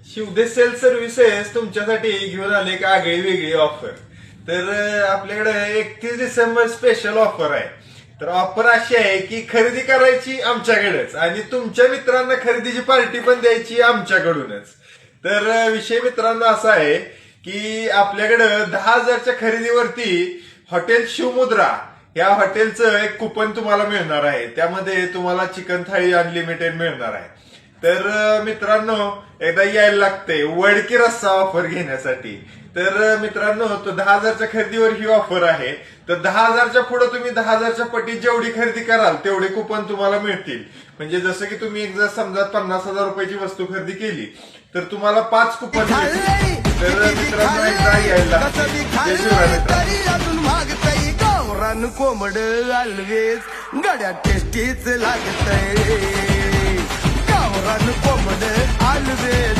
Shivde sale services तुमच्यासाठी घेऊन आले एक आगळी वेगळी ऑफर. तर आपल्याकडे 31 डिसेंबर स्पेशल ऑफर आहे. तर ऑफर अशी आहे की खरेदी करायची आमच्याकडेच आणि तुमच्या मित्रांना खरेदीची पार्टी पण द्यायची आमच्याकडूनच. तर विषय मित्रांनो असा आहे की आपल्याकडं 10,000च्या खरेदीवरती हॉटेल शिवमुद्रा या हॉटेलचं एक कुपन तुम्हाला मिळणार आहे. त्यामध्ये तुम्हाला चिकन थाळी अनलिमिटेड मिळणार आहे. तर मित्रांनो एकदा यायला लागतंय वडकी रस्सा ऑफर घेण्यासाठी. तर मित्रांनो तो 10,000च्या खरेदीवर ही ऑफर आहे. तर 10,000च्या पुढे तुम्ही 10,000च्या पटीत जेवढी खरेदी कराल तेवढे कुपन तुम्हाला मिळतील. म्हणजे जसं की तुम्ही जर समजा 50,000 रुपयाची वस्तू खरेदी केली तर तुम्हाला 5 कुपन मिळतील. तर मित्रांनो एकदा यायला गावरान कोंबड ऑलवेज गड्या टेस्टीच लागतंय. गावरान कोंबड ऑलवेज